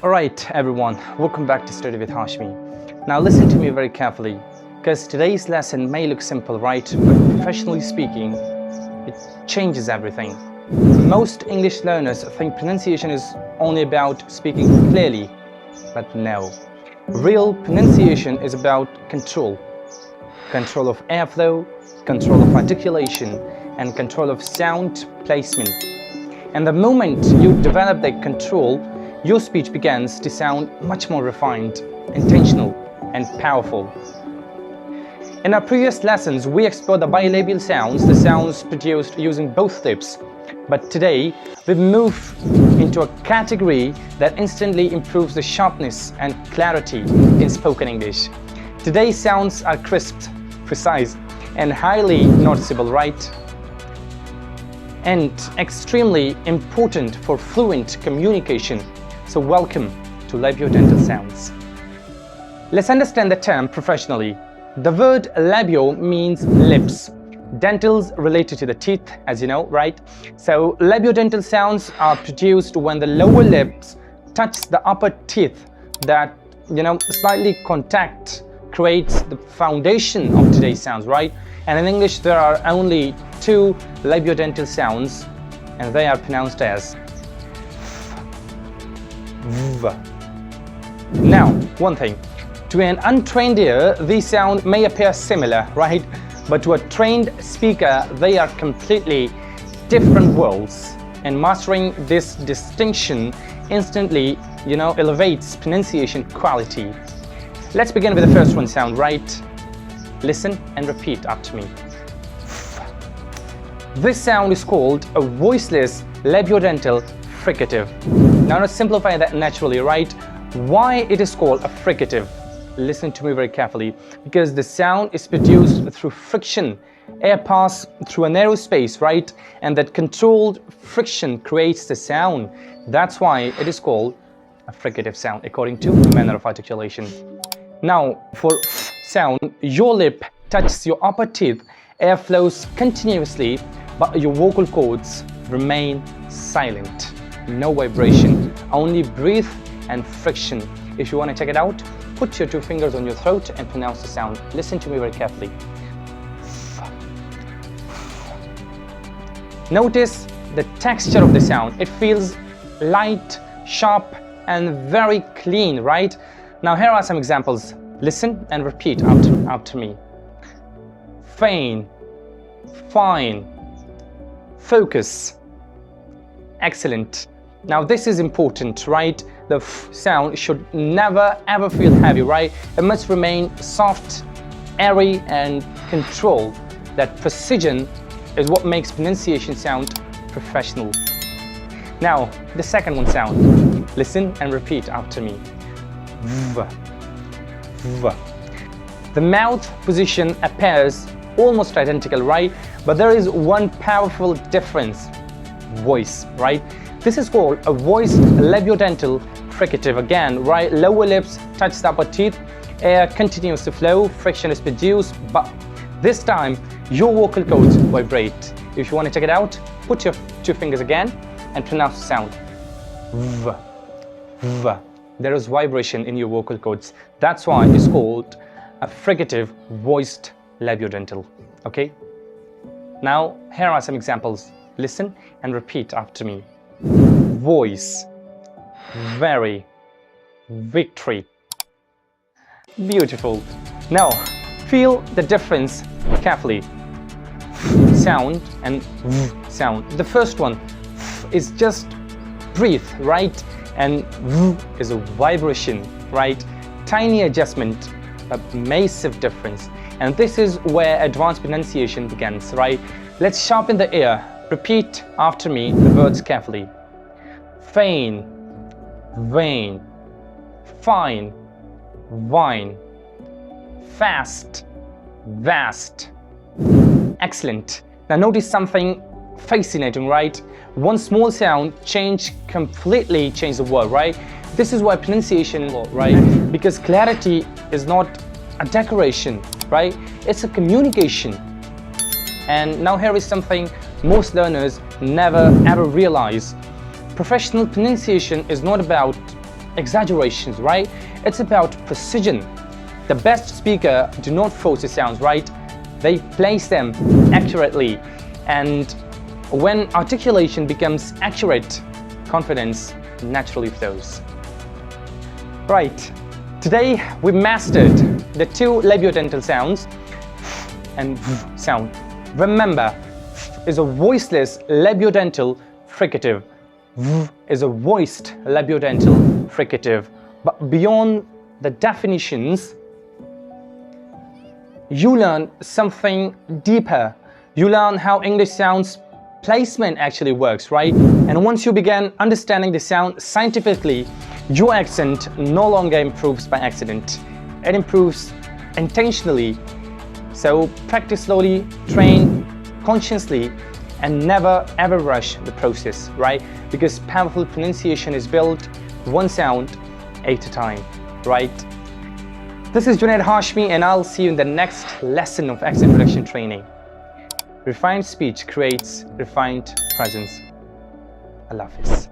Alright everyone, welcome back to Study with Hashmi. Now listen to me very carefully, because today's lesson may look simple, right? But professionally speaking, it changes everything. Most English learners think pronunciation is only about speaking clearly, but no. Real pronunciation is about control. Control of airflow, control of articulation, and control of sound placement. And the moment you develop that control, your speech begins to sound much more refined, intentional, and powerful. In our previous lessons, we explored the bilabial sounds, the sounds produced using both lips. But today, we've moved into a category that instantly improves the sharpness and clarity in spoken English. Today's sounds are crisp, precise, and highly noticeable, right? And extremely important for fluent communication. So welcome to Labiodental Sounds. Let's understand the term professionally. The word labio means lips. Dentals related to the teeth, as you know, right? So labiodental sounds are produced when the lower lips touch the upper teeth that, slightly contact creates the foundation of today's sounds, right? And in English, there are only two labiodental sounds, and they are pronounced as v. Now, one thing, to an untrained ear, these sounds may appear similar, right? But to a trained speaker, they are completely different worlds. And mastering this distinction instantly, elevates pronunciation quality. Let's begin with the first one sound, right? Listen and repeat after me. This sound is called a voiceless labiodental fricative. Now let's simplify that naturally, right? Why it is called a fricative? Listen to me very carefully. Because the sound is produced through friction. Air passes through a narrow space, right? And that controlled friction creates the sound. That's why it is called a fricative sound, according to the manner of articulation. Now, for f sound, your lip touches your upper teeth, air flows continuously, but your vocal cords remain silent. No vibration, only breath and friction. If you want to check it out, put your two fingers on your throat and pronounce the sound. Listen to me very carefully. Notice the texture of the sound. It feels light, sharp, and very clean, right? Now here are some examples. Listen and repeat after me. Feign, fine, focus, excellent. Now this is important, right? The f sound should never ever feel heavy, right? It must remain soft, airy, and controlled. That precision is what makes pronunciation sound professional. Now, the second one sound. Listen and repeat after me. V, v. The mouth position appears almost identical, right? But there is one powerful difference. Voice, right? This is called a voiced labiodental fricative. Again, right? Lower lips touch the upper teeth, air continues to flow, friction is produced, but this time your vocal cords vibrate. If you want to check it out, put your two fingers again and pronounce the sound. V, v. There is vibration in your vocal cords. That's why it's called a fricative voiced labiodental. Okay? Now, here are some examples. Listen and repeat after me. Voice, very, victory. Beautiful. Now, feel the difference carefully. Sound and v sound. The first one is just breathe, right? And v is a vibration, right? Tiny adjustment, a massive difference. And this is where advanced pronunciation begins, right? Let's sharpen the ear. Repeat after me the words carefully. Feign, vain, fine, wine, fast, vast. Excellent. Now notice something fascinating, right? One small sound completely change the word, right? This is why pronunciation, right? Because clarity is not a decoration, right? It's a communication. And now here is something most learners never ever realize. Professional pronunciation is not about exaggerations, right? It's about precision. The best speaker do not force the sounds, right? They place them accurately. And when articulation becomes accurate, confidence naturally flows. Right, today we mastered the two labiodental sounds and sound. Remember, is a voiceless labiodental fricative. Is a voiced labiodental fricative. But beyond the definitions, you learn something deeper. You learn how English sounds placement actually works, right? And once you begin understanding the sound scientifically, your accent no longer improves by accident. It improves intentionally. So practice slowly, train consciously, and never ever rush the process, right? Because powerful pronunciation is built one sound at a time, right? This is Hashmi, and I'll see you in the next lesson of accent reduction training. Refined speech creates refined presence. Allah Hafiz.